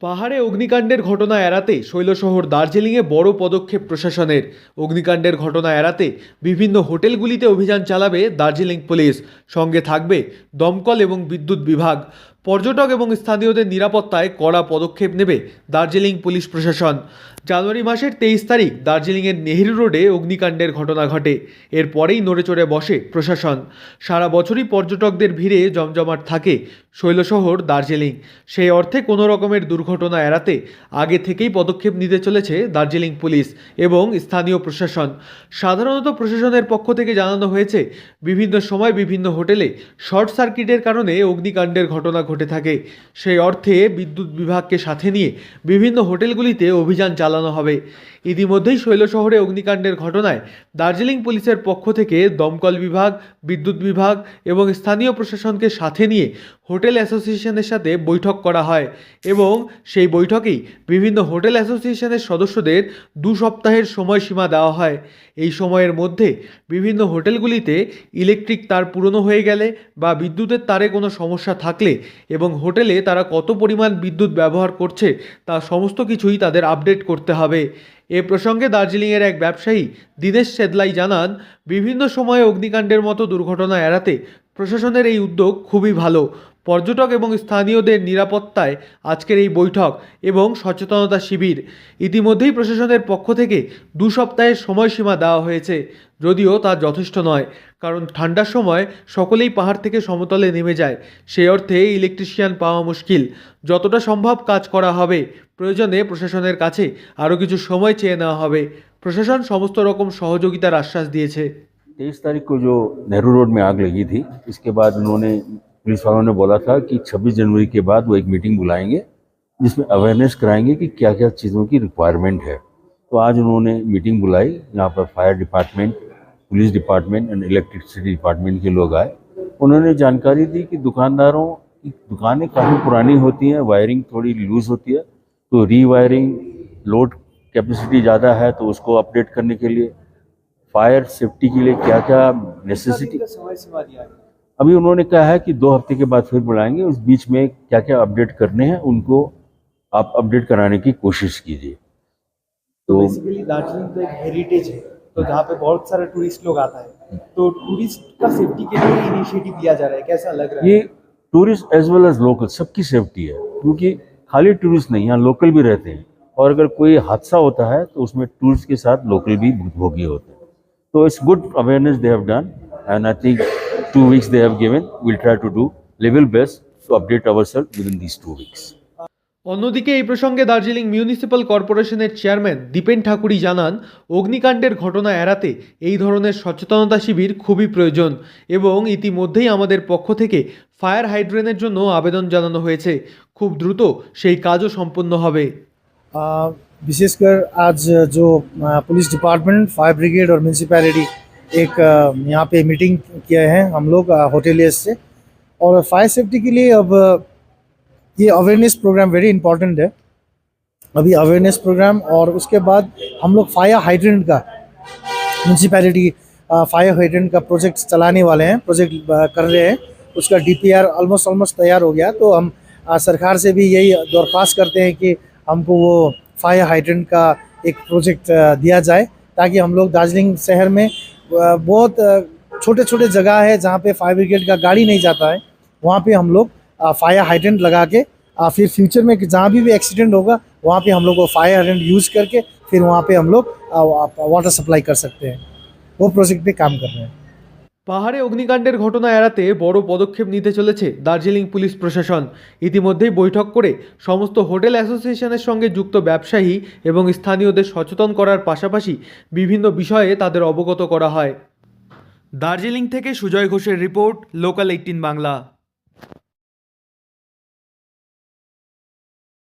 পাহাড়ে অগ্নিকাণ্ডের ঘটনা এড়াতে শৈলশহর দার্জিলিংয়ে বড় পদক্ষেপ প্রশাসনের। অগ্নিকাণ্ডের ঘটনা এড়াতে বিভিন্ন হোটেলগুলিতে অভিযান চালাবে দার্জিলিং পুলিশ। সঙ্গে থাকবে দমকল এবং বিদ্যুৎ বিভাগ। পর্যটক এবং স্থানীয়দের নিরাপত্তায় কড়া পদক্ষেপ নেবে দার্জিলিং পুলিশ প্রশাসন। জানুয়ারি মাসের 23 তারিখ দার্জিলিংয়ের নেহেরু রোডে অগ্নিকাণ্ডের ঘটনা ঘটে। এরপরেই নড়েচড়ে বসে প্রশাসন। সারা বছরই পর্যটকদের ভিড়ে জমজমাট থাকে শৈলশহর দার্জিলিং। সেই অর্থে কোনো রকমের দুর্ঘটনা এড়াতে আগে থেকেই পদক্ষেপ নিতে চলেছে দার্জিলিং পুলিশ এবং স্থানীয় প্রশাসন। সাধারণত প্রশাসনের পক্ষ থেকে জানানো হয়েছে, বিভিন্ন সময় বিভিন্ন হোটেলে শর্ট সার্কিটের কারণে অগ্নিকাণ্ডের ঘটনা ঘটে থাকে। সেই অর্থে বিদ্যুৎ বিভাগকে সাথে নিয়ে বিভিন্ন হোটেলগুলিতে অভিযান চালানো হবে। ইতিমধ্যেই শৈলশহরে অগ্নিকাণ্ডের ঘটনায় দার্জিলিং পুলিশের পক্ষ থেকে দমকল বিভাগ, বিদ্যুৎ বিভাগ এবং স্থানীয় প্রশাসনকে সাথে নিয়ে হোটেল অ্যাসোসিয়েশনের সাথে বৈঠক করা হয় এবং সেই বৈঠকেই বিভিন্ন হোটেল অ্যাসোসিয়েশনের সদস্যদের 2 সপ্তাহের সময়সীমা দেওয়া হয়। এই সময়ের মধ্যে বিভিন্ন হোটেলগুলিতে ইলেকট্রিক তার পুরনো হয়ে গেলে বা বিদ্যুতের তারে কোনো সমস্যা থাকলে এবং হোটেলে তারা কত পরিমাণ বিদ্যুৎ ব্যবহার করছে তা সমস্ত কিছুই তাদের আপডেট করতে হবে। এ প্রসঙ্গে দার্জিলিংয়ের এক ব্যবসায়ী দীনেশ সেদলাই জানান, বিভিন্ন সময়ে অগ্নিকাণ্ডের মতো দুর্ঘটনা এড়াতে প্রশাসনের এই উদ্যোগ খুবই ভালো। পর্যটক এবং স্থানীয়দের নিরাপত্তায় আজকের এই বৈঠক এবং সচেতনতা শিবির। ইতিমধ্যেই প্রশাসনের পক্ষ থেকে 2 সপ্তাহের সময়সীমা দেওয়া হয়েছে, যদিও তা যথেষ্ট নয়, কারণ ঠান্ডার সময় সকলেই পাহাড় থেকে সমতলে নেমে যায়। সেই অর্থে ইলেকট্রিশিয়ান পাওয়া মুশকিল। যতটা সম্ভব কাজ করা হবে। প্রয়োজনে প্রশাসনের কাছে আরও কিছু সময় চেয়ে নেওয়া হবে। প্রশাসন সমস্ত রকম সহযোগিতার আশ্বাস দিয়েছে। 23 तारीख को जो नेहरू रोड में आग लगी थी, इसके बाद उन्होंने पुलिस वालों ने बोला था कि 26 जनवरी के बाद वो एक मीटिंग बुलाएंगे जिसमें अवेयरनेस कराएंगे कि क्या क्या चीज़ों की रिक्वायरमेंट है। तो आज उन्होंने मीटिंग बुलाई, यहाँ पर fire department, police department and electricity department के लोग आए। उन्होंने जानकारी दी कि दुकानदारों की दुकानें काफ़ी पुरानी होती हैं, वायरिंग थोड़ी लूज़ होती है, तो रीवायरिंग, लोड कैपेसिटी ज़्यादा है तो उसको अपडेट करने के लिए, फायर सेफ्टी के लिए क्या क्या नेसेसिटी, अभी उन्होंने कहा है कि 2 हफ्ते के बाद फिर बुलाएंगे। उस बीच में क्या क्या अपडेट करने हैं उनको आप अपडेट कराने की कोशिश कीजिए। तो बेसिकली दार्जिलिंग तो एक हेरिटेज है, तो जहाँ पे बहुत सारे टूरिस्ट लोग आता है, तो टूरिस्ट का सेफ्टी के लिए इनिशिएटिव लिया जा रहा है, कैसा लग रहा है? ये tourist as well as local सबकी सेफ्टी है, क्योंकि खाली टूरिस्ट नहीं, यहाँ लोकल भी रहते हैं, और अगर कोई हादसा होता है तो उसमें टूरिस्ट के साथ लोकल भी भुक्तभोगी होते हैं। So it's good awareness they have done, and I think 2 weeks they have given. We'll try to do level best to update ourselves within these 2 weeks. অন্যদিকে এই প্রসঙ্গে দার্জিলিং মিউনিসিপ্যাল কর্পোরেশনের চেয়ারম্যান দীপেন ঠাকুরই জানান, অগ্নিকাণ্ডের ঘটনা এড়াতে এই ধরনের সচেতনতা শিবির খুবই প্রয়োজন এবং ইতিমধ্যেই আমাদের পক্ষ থেকে ফায়ার হাইড্রেনের জন্য আবেদন জানানো হয়েছে। খুব দ্রুত সেই কাজও সম্পন্ন হবে। विशेषकर आज जो पुलिस डिपार्टमेंट, फायर ब्रिगेड और म्यूनसिपैलिटी एक यहाँ पे मीटिंग किए हैं हम लोग होटेलियर्स से, और फायर सेफ्टी के लिए अब ये अवेयरनेस प्रोग्राम वेरी इंपॉर्टेंट है। अभी अवेयरनेस प्रोग्राम और उसके बाद हम लोग फायर हाइड्रेंट का, म्यूनसिपैलिटी फायर हाइड्रेंट का प्रोजेक्ट चलाने वाले हैं, प्रोजेक्ट कर रहे हैं। उसका DPR ऑलमोस्ट तैयार हो गया। तो हम सरकार से भी यही दरख्वास्त करते हैं कि हमको वो फायर हाइड्रेंट का एक प्रोजेक्ट दिया जाए, ताकि हम लोग दार्जिलिंग शहर में बहुत छोटे छोटे जगह है जहाँ पे फायर ब्रिगेड का गाड़ी नहीं जाता है, वहाँ पे हम लोग फायर हाइड्रेंट लगा के फिर फ्यूचर में जहाँ भी एक्सीडेंट होगा वहाँ पे हम लोग वो फायर हाइड्रेंट यूज़ करके फिर वहाँ पे हम लोग वाटर सप्लाई कर सकते हैं। वो प्रोजेक्ट पे काम कर रहे हैं। পাহাড়ে অগ্নিকাণ্ডের ঘটনা এড়াতে বড় পদক্ষেপ নিতে চলেছে দার্জিলিং পুলিশ প্রশাসন। ইতিমধ্যেই বৈঠক করে সমস্ত হোটেল অ্যাসোসিয়েশনের সঙ্গে যুক্ত ব্যবসায়ী এবং স্থানীয়দের সচেতন করার পাশাপাশি বিভিন্ন বিষয়ে তাদের অবগত করা হয়। দার্জিলিং থেকে সুজয় ঘোষের রিপোর্ট, লোকাল 18 বাংলা।